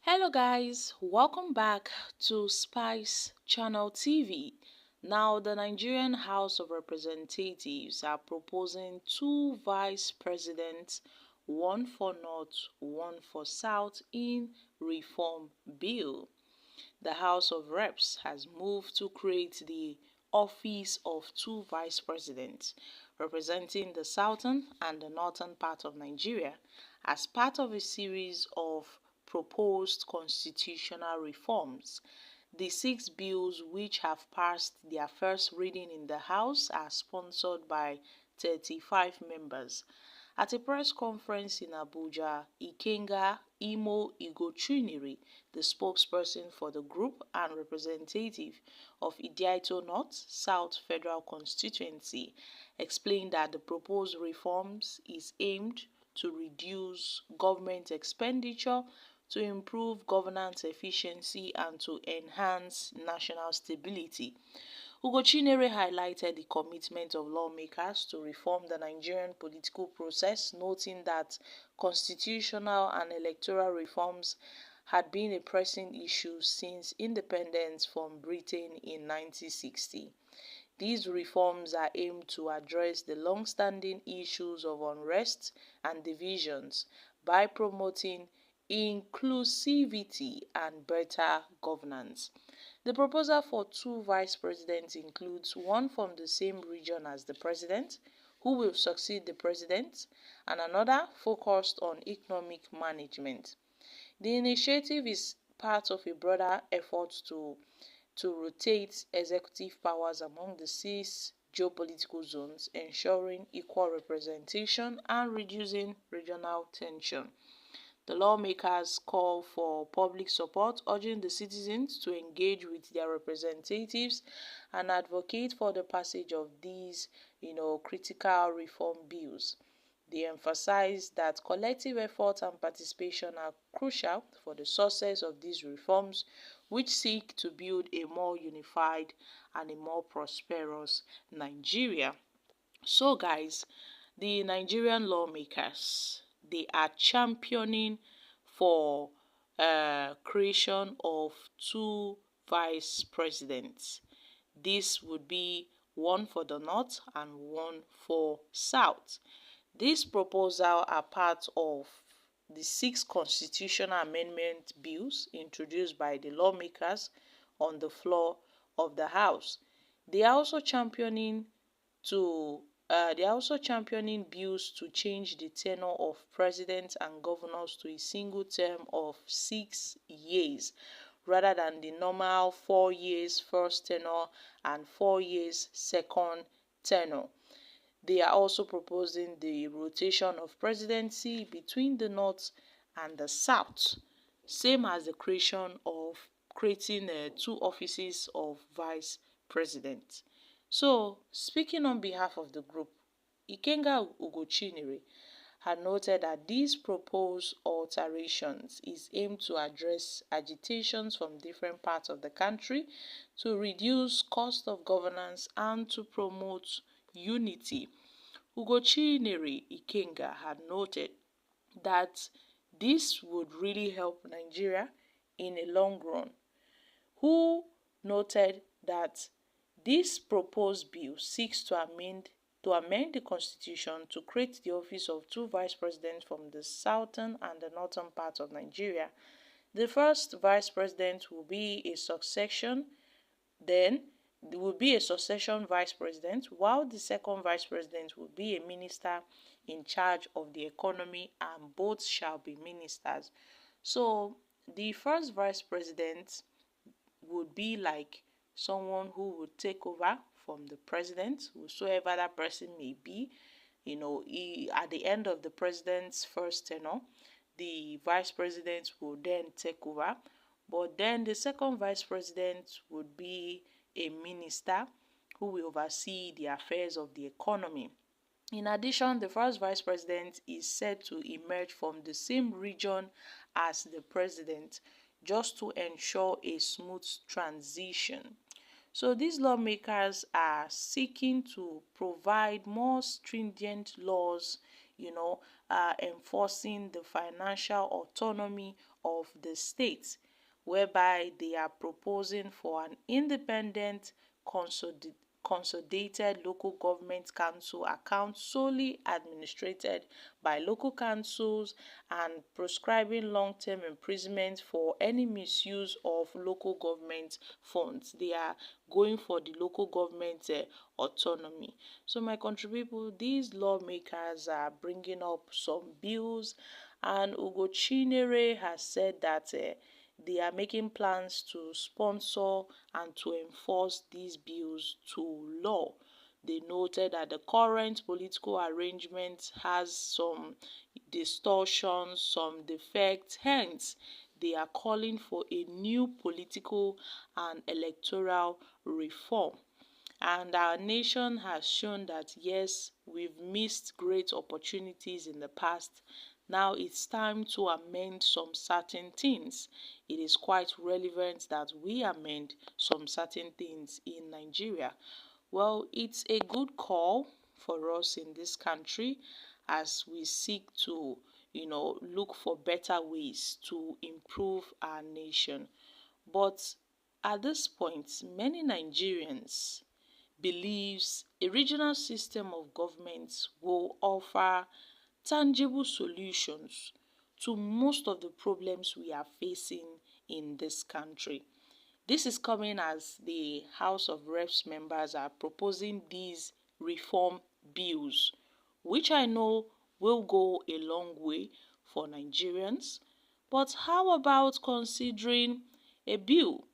Hello guys, welcome back to Spice Channel TV. Now, the Nigerian House of Representatives are proposing two vice presidents, one for North, one for South in reform bill. The House of Reps has moved to create the office of two vice presidents representing the southern and the northern part of Nigeria as part of a series of proposed constitutional reforms. The six bills which have passed their first reading in the House are sponsored by 35 members. At a press conference in Abuja, Ikenga Imo Igochuniri, the spokesperson for the group and representative of Idiaito North South Federal Constituency, explained that the proposed reforms is aimed to reduce government expenditure, to improve governance efficiency, and to enhance national stability. Ugochinyere highlighted the commitment of lawmakers to reform the Nigerian political process, noting that constitutional and electoral reforms had been a pressing issue since independence from Britain in 1960. These reforms are aimed to address the long-standing issues of unrest and divisions by promoting inclusivity and better governance. The proposal for two vice presidents includes one from the same region as the president, who will succeed the president, and another focused on economic management. The initiative is part of a broader effort to rotate executive powers among the six geopolitical zones, ensuring equal representation and reducing regional tension. The lawmakers call for public support, urging the citizens to engage with their representatives and advocate for the passage of these, critical reform bills. They emphasize that collective effort and participation are crucial for the success of these reforms, which seek to build a more unified and a more prosperous Nigeria. So, guys, the Nigerian lawmakers, they are championing for creation of two vice presidents. This would be one for the north and one for south. These proposals are part of the six constitutional amendment bills introduced by the lawmakers on the floor of the House. They are also championing to they are also championing bills to change the tenure of presidents and governors to a single term of 6 years rather than the normal 4 years first tenure and 4 years second tenure. They are also proposing the rotation of presidency between the North and the South, same as the creating two offices of vice president. So, speaking on behalf of the group, Ikenga Ugochinyere had noted that these proposed alterations is aimed to address agitations from different parts of the country, to reduce cost of governance, and to promote unity. Ugochinyere Ikenga had noted that this would really help Nigeria in a long run, who noted that this proposed bill seeks to amend the constitution to create the office of two vice presidents from the southern and the northern parts of Nigeria. The first vice president will be a succession, then there will be a succession vice president, while the second vice president will be a minister in charge of the economy, and both shall be ministers. So the first vice president would be like someone who would take over from the president, whosoever that person may be. At the end of the president's first tenure, the vice president will then take over. But then the second vice president would be a minister who will oversee the affairs of the economy. In addition, the first vice president is said to emerge from the same region as the president, just to ensure a smooth transition. So these lawmakers are seeking to provide more stringent laws, enforcing the financial autonomy of the state, whereby they are proposing for an independent consolidated local government council account solely administrated by local councils, and prescribing long-term imprisonment for any misuse of local government funds. They are going for the local government autonomy. So my country people, these lawmakers are bringing up some bills, and Ugo Chinere has said that they are making plans to sponsor and to enforce these bills to law. They noted that the current political arrangement has some distortions, some defects, hence they are calling for a new political and electoral reform. And our nation has shown that yes, we've missed great opportunities in the past. Now it's time to amend some certain things. It is quite relevant that we amend some certain things in Nigeria. Well, it's a good call for us in this country as we seek to, look for better ways to improve our nation. But at this point, many Nigerians believes a regional system of government will offer tangible solutions to most of the problems we are facing in this country. This is coming as the House of Reps members are proposing these reform bills, which I know will go a long way for Nigerians. But how about considering a bill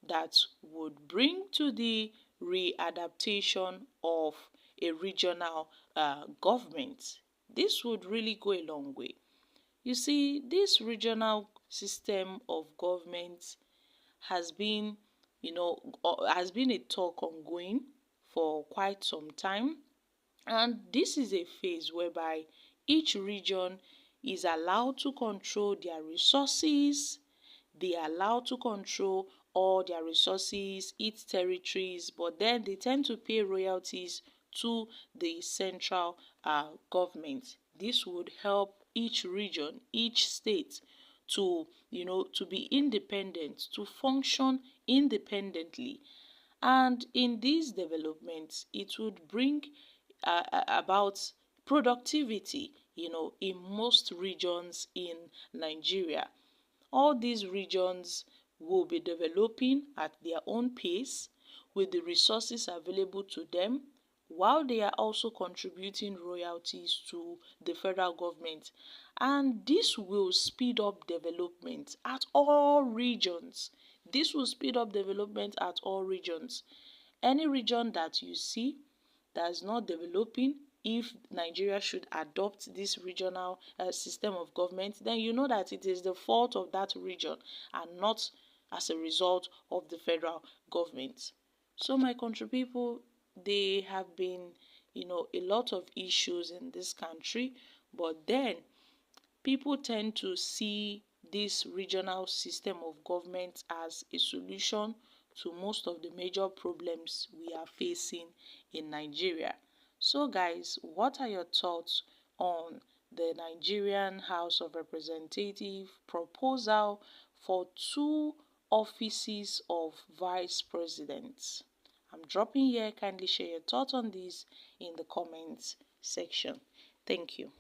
that would bring to the readaptation of a regional government? This would really go a long way. You see, this regional system of government has been, has been a talk ongoing for quite some time. And this is a phase whereby each region is allowed to control their resources, they are allowed to control all their resources, its territories, but then they tend to pay royalties to the central government. This would help each region, each state to be independent, to function independently. And in these developments, it would bring about productivity, in most regions in Nigeria. All these regions will be developing at their own pace with the resources available to them, while they are also contributing royalties to the federal government. And this will speed up development at all regions. This will speed up development at all regions. Any region that you see that is not developing, if Nigeria should adopt this regional system of government, then you know that it is the fault of that region and not as a result of the federal government. So my country people, they have been, a lot of issues in this country, but then people tend to see this regional system of government as a solution to most of the major problems we are facing in Nigeria. So guys, what are your thoughts on the Nigerian House of Representatives proposal for two offices of vice presidents? I'm dropping here. Kindly share your thoughts on this in the comments section. Thank you.